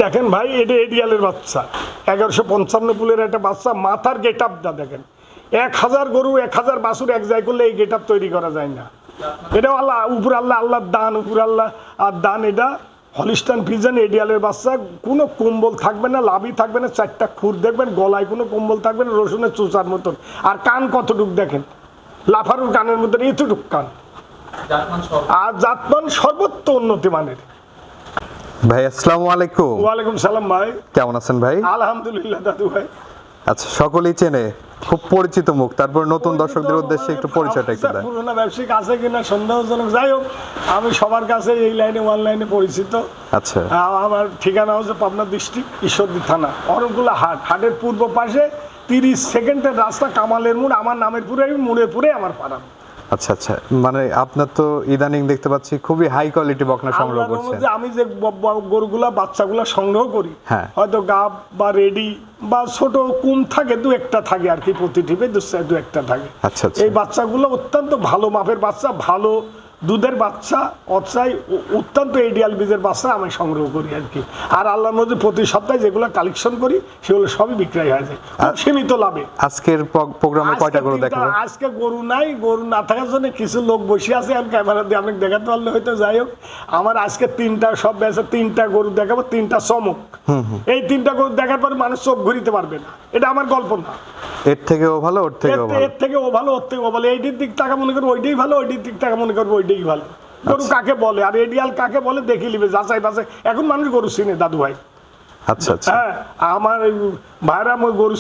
দেখেন ভাই, এটা এডিয়ালের বাচ্চা, 1155 পুলের একটা বাচ্চা। মাথার গেট আপটা দেখেন, 1000 গরু 1000 বাছুর এক জায়গায় করলে এই গেট আপ তৈরি করা যায় না। এটা আল্লাহ উপর আল্লাহর দান, উপর আল্লাহ আর দান। এটা হলিস্টান ফ্রিজিয়ান এডিয়ালের বাচ্চা, কোনো কম্বল থাকবে না, লাভি থাকবে না, 4টা খুর দেখবেন, গলায় কোনো কম্বল থাকবে না, রসুনের চুচার মতন। আর কান কতটুক দেখেন, লাফারুর কানের মধ্যে এতটুক কান। আর জাতমান সর্বোচ্চ উন্নতি মানের। ভাই আসসালামু আলাইকুম। ওয়ালাইকুম সালাম ভাই, কেমন আছেন ভাই? আলহামদুলিল্লাহ দাদু ভাই। আচ্ছা, সকলেই চেনে, খুব পরিচিত মুখ, তারপর নতুন দর্শকদের উদ্দেশ্যে একটু পরিচয়টা একটু দেন। পুরোনো ব্যবসায়িক আছে কিনা সন্দেহজনক, যাই হোক আমি সবার কাছে এই লাইনে অনলাইনে পরিচিত। আচ্ছা, আমার ঠিকানা হচ্ছে পাবনা ডিস্ট্রিক্ট ঈশ্বরদী থানা, অরণকুলা হাট। হাটের পূর্ব পাশে 30 সেকেন্ডের রাস্তা, কামালের মোড়। আমার নামের পুরে মোড়ে পুরে আমার পাড়া। আচ্ছা আচ্ছা, মানে আপনার তো ইদানিং দেখতে পাচ্ছি খুবই হাই কোয়ালিটি বকনা সংগ্রহ করছেন। আমি যে গরুগুলা বাচ্চাগুলা সংগ্রহ করি, হ্যাঁ, হয়তো গাব বা রেডি বা ছোট কুম থাকে, দু একটা থাকে আর কি, প্রতি টিপে দু একটা থাকে। আচ্ছা আচ্ছা, এই বাচ্চাগুলো অত্যন্ত ভালো মাপের বাচ্চা, ভালো দুধের বাচ্চা, অত্যন্ত এডিয়াল বীজের বাচ্চা আমি সংগ্রহ করি আর কি। আর আল্লাহর মধ্যে প্রতি সপ্তাহে যেগুলো কালেকশন করি সেগুলো সবই বিক্রয় হয়ে যায় সীমিত লাভে। আজকের প্রোগ্রামে কয়টা গরু দেখাবো? আজকে গরু নাই, গরু না থাকার জন্য কিছু লোক বসে আছে, আমি ক্যামেরা দিয়ে আপনাকে দেখাতে পারলে হয়তো। যাই হোক, আমার আজকে 3টা সব বেছে 3টা গরু দেখাবো, 3টা চমক। এই 3টা গরু দেখার পরে মানুষ চোখ ঘুরিতে পারবে না, এটা আমার গল্প না। এর থেকেও ভালো, ওর থেকেও ভালো, এর থেকে ও ভালো, ওর থেকে ও ভালো। এইটির দিক টাকা মনে করবো ওইটাই ভালো, ওইটির দিক টাকা মনে করবো ওইটাই ভালো। গরু কাকে বলে আর এডিয়াল কাকে বলে দেখে নিবে, যাচাই বাছাই। এখন মানুষ গরু চিনে দাদু ভাই। আচ্ছা আচ্ছা, হ্যাঁ, আমার ভাইরা গরু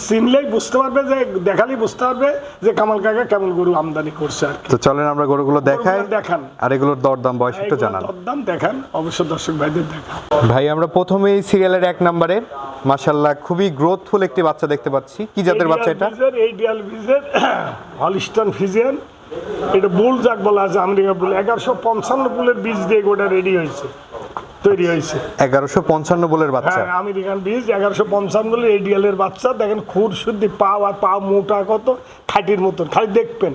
চিনলেই বুঝতে পারবে, যে দেখালেই বুঝতে পারবে যে কামাল কাকা কেমন গরু আমদানি করছে আর কি। তো চলেন আমরা গরুগুলো দেখাই, দেখান। আর এগুলোর দরদাম বয়স একটু জানান। দরদাম দেখান অবশ্য দর্শক ভাইদের দেখান। ভাই, আমরা প্রথমেই সিরিয়ালের 1 নম্বরে মাশাআল্লাহ খুবই গ্রোথফুল একটি বাচ্চা দেখতে পাচ্ছি। কি জাতের বাচ্চা এটা? এডিয়াল বীজের হলিস্টান ফ্রিজিয়ান। এটা বুল জাক বলা আছে, আমেরিকা বুল। 1155 পুলের বীজ দিয়ে গোটা রেডি হয়েছে, তৈরি হয়েছে। 1155 বলের বাচ্চা, হ্যাঁ, আমেরিকান বীজ 1155 বলে এডিয়ালের বাচ্চা। দেখেন খুর শুদ্ধি, পাও আর পাও মোটা কত, খাটির মতন, খালি দেখবেন।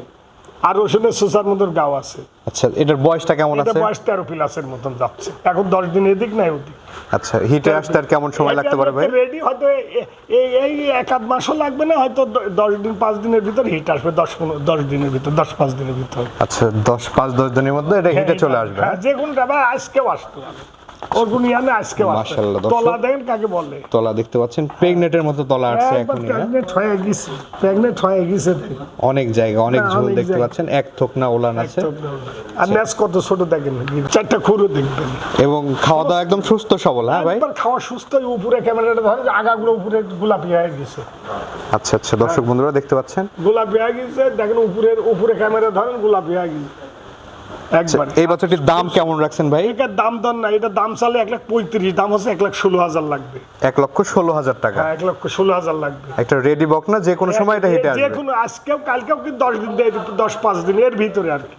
আর রসুনের সুসার মতন গাও আছে। আচ্ছা, এটার বয়সটা কেমন আছে? বয়স 13 প্লাসের মতন যাচ্ছে এখন, 10 দিন এদিক নাই ওদিক। আচ্ছা, হিটে আসতে আর কেমন সময় লাগতে পারে ভাই? রেডি হয়তো এই 1-8 মাসও লাগবে না, হয়তো 10 দিন 5 দিনের ভিতর হিট আসবে, 10 দিনের ভিতর, 10-5 দিনের ভিতর। আচ্ছা, 10 দিনের মধ্যে এটা হিটে চলে আসবে। হ্যাঁ, যে কোনো আজকেও আসতে পারে। তলা দেখেন কাকে বলে, তলা দেখতে পাচ্ছেন, প্রেগনেটের মতো তলা আসছে এখন। প্রেগনেট হয়ে গেছে, অনেক জায়গা, অনেক ঝোল দেখতে পাচ্ছেন, এক থোক না ওলান আছে। আর ন্যাস কত ছোট দেখেন, 4টা খুরও দেখবেন। এবং খাওয়া দাওয়া একদম সুস্থ সবল। হ্যাঁ ভাই, খাওয়া সুস্থ। উপরে ক্যামেরাটা ধরেন, আগাগুলো উপরে গোলাপি হয়ে গেছে। আচ্ছা আচ্ছা, দর্শক বন্ধুরা দেখতে পাচ্ছেন গোলাপি হয়ে গেছে, দেখেন উপরে ক্যামেরা ধরেন, গোলাপি হয়ে গেছে একবার। এই বাচ্চাটির দাম কেমন রাখছেন ভাই? এটার দাম দর না, এটা দাম চালে 1,35,000, দাম হচ্ছে 1,16,000 লাগবে। 1,16,000 টাকা? হ্যাঁ, 1,16,000 লাগবে। একটা রেডি বক না, যে কোনো সময় এটা হিটে আসবে, যে কোনো আজকেও কালকেও, কিন্তু 10 দিন 10-5 দিন এর ভিতরে আর কি।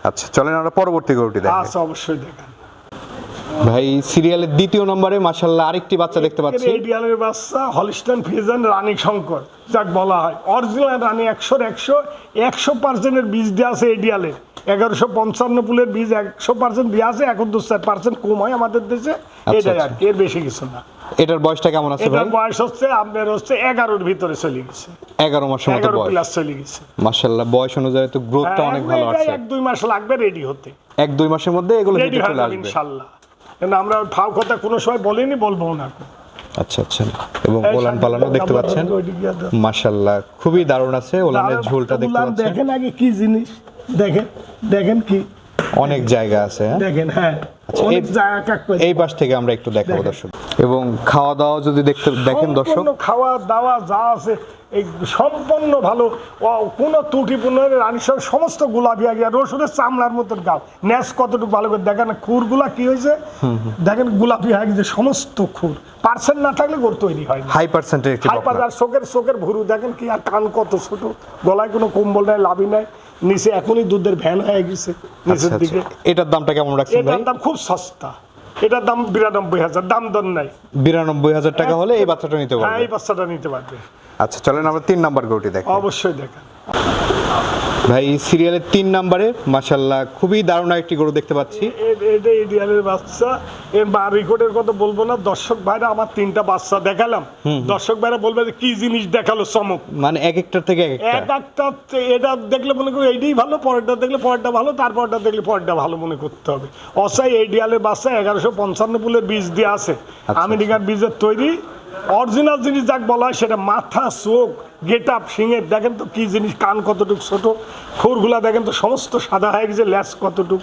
আচ্ছা, চলেন আমরা পরবর্তী গরুটি দেখাই। আচ্ছা, অবশ্যই দেখান ভাই। সিরিয়ালের 2য় নম্বরে মাশাআল্লাহ আরেকটি বাচ্চা দেখতে পাচ্ছি। এডিয়ালের বাচ্চা, হলিস্টান ফ্রিজিয়ান রানী শঙ্কর যাক বলা হয়। অরিজিনাল রানী, 100% বীজ দেওয়া আছে এডিয়ালের। 1155 পুলের বীজ 100% দেওয়া আছে। এখন 2-4% কম হয় আমাদের দেশে, এটাই আর কি, এর বেশি কিছু না। এটার বয়সটা কেমন আছে ভাই? এটার বয়স হচ্ছে আপনার 11-র ভিতরে চলে গেছে, 11 মাসের মতো 11 বয়স প্লাস চলে গেছে। মাশাআল্লাহ, বয়স অনুযায়ী তো গ্রোথটা অনেক ভালো আছে। 1-2 মাস লাগবে রেডি হতে। 1-2 মাসের মধ্যে এগুলো হিটে চলে আসবে ইনশাআল্লাহ। কিন্তু আমরা ফাও কথা কোনো সময় বলিনি, বলবো না। আচ্ছা আচ্ছা, এবং ওলান পালানো দেখতে পাচ্ছেন মাশাআল্লাহ খুবই দারুণ আছে। ওলানের ঝোলটা দেখতে পাচ্ছেন, দেখেন আগে কি জিনিস, দেখেন কি অনেক জায়গা আছে। দেখেন, হ্যাঁ, অনেক জায়গা। এই পাশ থেকে আমরা একটু দেখাবো দর্শক। এবং খাওয়া দাওয়া যদি দেখেন দর্শক, খাওয়া দাওয়া যা আছে এই সম্পূর্ণ ভালো, কোনো ত্রুটিপূর্ণ রানীসহ সমস্ত গোলাপি আগে। রসুনের চামড়ার মতন গাও, ন্যাস কতটুকু ভালো করে দেখেন। খুরগুলা কি হয়েছে দেখেন, গোলাপি হয়ে গেছে সমস্ত খুর। পার্সেন্ট না থাকলে গোর তৈরি হয় না। হাই পার্সেন্টের একটি বকনা। আর চোখের ভুরু দেখেন কি, আর কান কত ছোট, গলায় কোনো কম্বল নাই, লাভি নাই, নিচে এখনই দুধের ভ্যান হয়ে গেছে নিচের দিকে। এটার দামটা কেমন রাখছেন ভাই? এটার দাম খুব সস্তা, এটার দাম 92,000, দাম দর নাই। 92,000 টাকা হলে এই বাচ্চাটা নিতে পারবে? হ্যাঁ, এই বাচ্চাটা নিতে পারবে। আচ্ছা, চলেন আমরা 3 নম্বর গরুটি দেখি। অবশ্যই দেখান। ভাই সিরিয়ালের 3 নম্বরে মাশাআল্লাহ খুবই দারুণ একটি গরু দেখতে পাচ্ছি। এটা ইডিয়ালের বাচ্চা। এর মা রেকর্ডের কথা বলবো না, দর্শক ভাইরা আমার 3টা বাচ্চা দেখালাম, দর্শক ভাইরা বলবে যে কি জিনিস দেখালো, চমক। মানে এক একটার থেকে এক একটা। এক একটা এটা দেখলে মনে করি এইটাই ভালো, পরেরটা দেখলে পরেরটা ভালো, তারপরটা দেখলে পরেরটা ভালো মনে করতে হবে। অসাই এই ডিয়ালের বাচ্চা 1155 ফুলের বীজ দিয়ে আছে, আমেরিকার বীজের তৈরি অরিজিনাল জিনিস যাক বলা হয় সেটা। মাথা, চোখ, গেট আপ, সিংয়ের দেখেন তো কি জিনিস, কান কতটুক ছোট, খুরগুলা দেখেন তো সমস্ত সাদা হয়ে গেছে, ল্যাস কতটুক,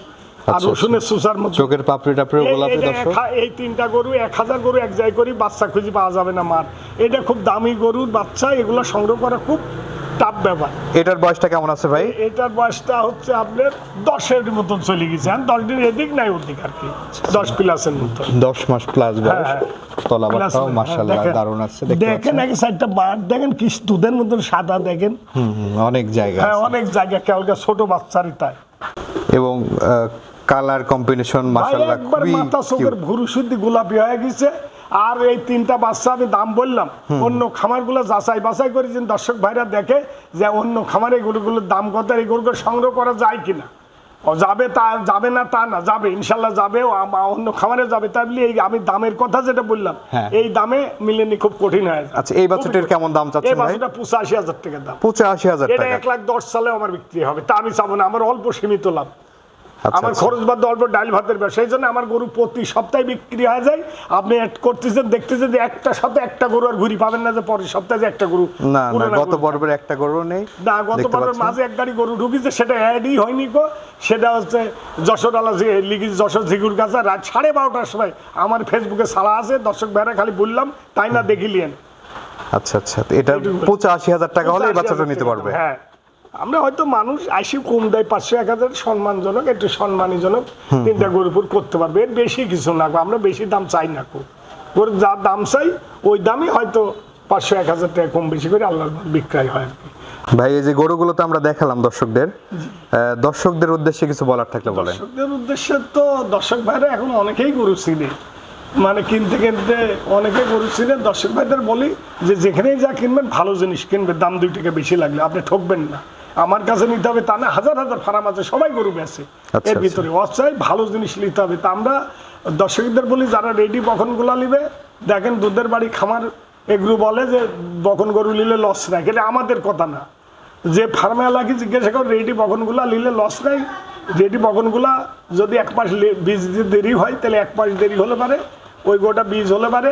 আর রসুনের সুসার মতো চোখের পাপড়ি টাপড়ি গোলাপি দর্শক। এই 3টা গরু 1000 গরু এক জায়গায় করি, বাচ্চা খুঁজে পাওয়া যাবে না মার। এটা খুব দামি গরুর বাচ্চা, এগুলো সংগ্রহ করা খুব টাফ ব্যাপার। এটার বয়সটা কেমন আছে ভাই? এটার বয়সটা হচ্ছে আপনার 10-এর মতন চলে গেছে, 10 দিন এদিক নাই ওদিক আর কি, 10 প্লাসের মতো, 10 মাস প্লাস বয়স। তলাবাটাও মাশাআল্লাহ দারুণ আছে দেখতে দেখেন। আগে সাইডটা মাঠ দেখেন কি দুধের মতন সাদা দেখেন। অনেক জায়গা। হ্যাঁ অনেক জায়গা, কেবলকা ছোট বাচ্চারই তাই। এবং কালার কম্বিনেশন মাশাআল্লাহ একবার খুবই মাথা চোখের ভুরু শুদ্ধি গোলাপি হয়ে গেছে। আর এই 3টা বাচ্চা আমি দাম বললাম, অন্য খামারগুলো যাচাই বাছাই করেছেন, দর্শক ভাইরা দেখে যে অন্য খামারে গরুগুলোর দাম কত, এই গরুগুলো সংগ্রহ করা যায় কিনা। ও যাবে, তা যাবে না তা না, যাবে ইনশাল্লাহ যাবে, অন্য খামারে যাবে। তাই বলি এই আমি দামের কথা যেটা বললাম এই দামে মিলেনি খুব কঠিন হয়। আচ্ছা এই বাচ্চাটার কেমন দাম এই চাচ্ছেন ভাই? বাচ্চাটা 85,000 টাকা দাম। 85,000 এটা টাকা। 1,10,000 সালে আমার বিক্রি হবে, তা আমি চাবো না, আমার অল্প সীমিত লাভ। আচ্ছা, আমার আচ্ছা। খরচ বাদ অল্প ডাল ভাতের ব্যবসা, সেই জন্য আমার গরু প্রতি সপ্তাহে বিক্রি হয়ে যায়। আপনি অ্যাড করতেছেন, দেখতেছেন যে একটা সাথে একটা গরু আর ঘুরি পাবেন না, যে পরের সপ্তাহে যে একটা গরু না না, পুরোনো গত গরু। পর্বের একটা গরু নেই। না, গত দেখতে পর্বের পাচ্ছেন। মাঝে এক গাড়ি গরু ঢুকিছে, সেটা অ্যাডই হয়নি কো। সেটা হচ্ছে যশোর আলা লিগি, যশোর ঝিগুর কাছে রাত 12:30টার সময় আমার ফেসবুকে ছাড়া আছে, দর্শক ভাইরা খালি বললাম তাই না দেখিলেন। আচ্ছা আচ্ছা, এটা 85,000 টাকা হলে এই বাচ্চাটা নিতে পারবে। হ্যাঁ, আমরা হয়তো মানুষ আইসি কম দেয় 500-1000, সম্মানজনক একটু সম্মানীজনক 3টা গরুর উপর করতে পারবে, এর বেশি কিছু না। আমরা বেশি দাম চাই না, গরুর যা দাম চাই ওই দামই হয়তো 500-1000 টাকা কম বেশি করে আল্লাহর বিক্রয় হয় আর কি। ভাই এই যে গরুগুলো তো আমরা দেখালাম দর্শকদের উদ্দেশ্যে কিছু বলার থাকলে বলেন। দর্শকদের উদ্দেশ্যে তো দর্শক ভাইরা এখন অনেকেই গরু চিনে, মানে কিনতে কিনতে অনেকে গরু চিনে। দর্শক ভাইদের বলি যে যেখানেই যা কিনবেন ভালো জিনিস কিনবেন, দাম 2 টাকা বেশি লাগলে আপনি ঠকবেন না। আমার কাছে নিতে হবে তা না, হাজার হাজার ফার্ম আছে, সবাই গরু বেচে, এর ভিতরে অচাই ভালো জিনিস নিতে হবে। তা আমরা দর্শকদের বলি যারা রেডি বকনগুলা নিবে, দেখেন দুধের বাড়ি খামার এগুলো বলে যে বকন গরু নিলে লস নাই, এটা আমাদের কথা না। যে ফার্মে এলাকি জিজ্ঞাসা করে রেডি বকনগুলা নিলে লস নাই। রেডি বকনগুলা যদি 1 মাস বীজ দিতে দেরি হয়, তাহলে 1 মাস দেরি হলে পারে, ওই গোটা বীজ হলে পারে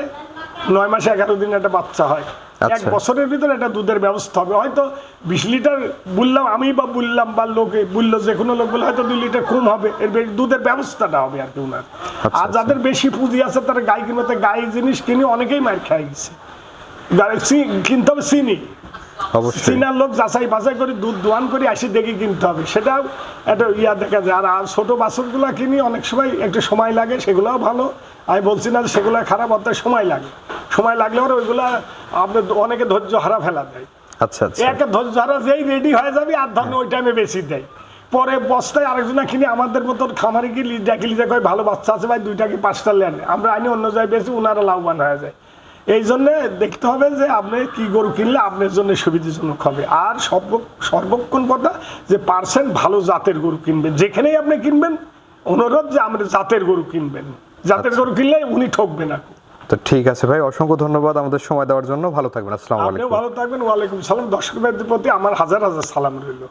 9 মাসে 11 দিন একটা বাচ্চা হয়। 1 বছরের ভিতরে একটা দুধের ব্যবস্থা হবে। হয়তো 20 লিটার বললাম আমি, বা বললাম বা লোকে বললো, যে কোনো লোক বলে হয়তো 2 লিটার কম হবে, এর দুধের ব্যবস্থাটা হবে আর কি ওনার। আর যাদের বেশি পুঁজি আছে তারা গাই কিনতে, গাই জিনিস কিনে অনেকেই মার খেয়ে গেছে। কিনতে হবে চিনি, চীনার লোক যাচাই বাছাই করে দুধ দোয়ান করে আসি দেখে কিনতে হবে, সেটাও একটা দেখা যায়। আর ছোট বাছুরগুলো কিনি অনেক সময় একটু সময় লাগে, সেগুলোও ভালো, আমি বলছি না সেগুলো খারাপ, অর্থাৎ সময় লাগে। সময় লাগলে ওরা ওইগুলা আপনার অনেকে ধৈর্য হারা ফেলা দেয়। আচ্ছা আচ্ছা, একটা ধৈর্য হারা যেই রেডি হয়ে যাবে আর ধরেন ওই টাইমে বেশি দেয়, পরে বস্তায় আরেকজনা কিনে আমাদের মতন খামারে কি লিজা কয় ভালো বাচ্চা আছে ভাই 2টা কি 5টা নেন, আমরা আইনি অন্য জায়গায় বেশি, ওনারা লাভবান হয়ে যায়। এই জন্য দেখতে হবে যে আপনি কি গরু কিনলে আপনার জন্য সুবিধাজনক হবে। আর সর্বক্ষণ কথা যে পার্সেন্ট ভালো জাতের গরু কিনবেন, যেখানেই আপনি কিনবেন অনুরোধ যে আমরা জাতের গরু কিনবেন, জাতের গরু কিনলে উনি ঠকবে না। তো ঠিক আছে ভাই, অসংখ্য ধন্যবাদ আমাদের সময় দেওয়ার জন্য। ভালো থাকবেন। আসসালামু আলাইকুম। আপনিও ভালো থাকবেন। ওয়ালাইকুম সালাম। দর্শকদের প্রতি আমার হাজার হাজার সালাম রইল।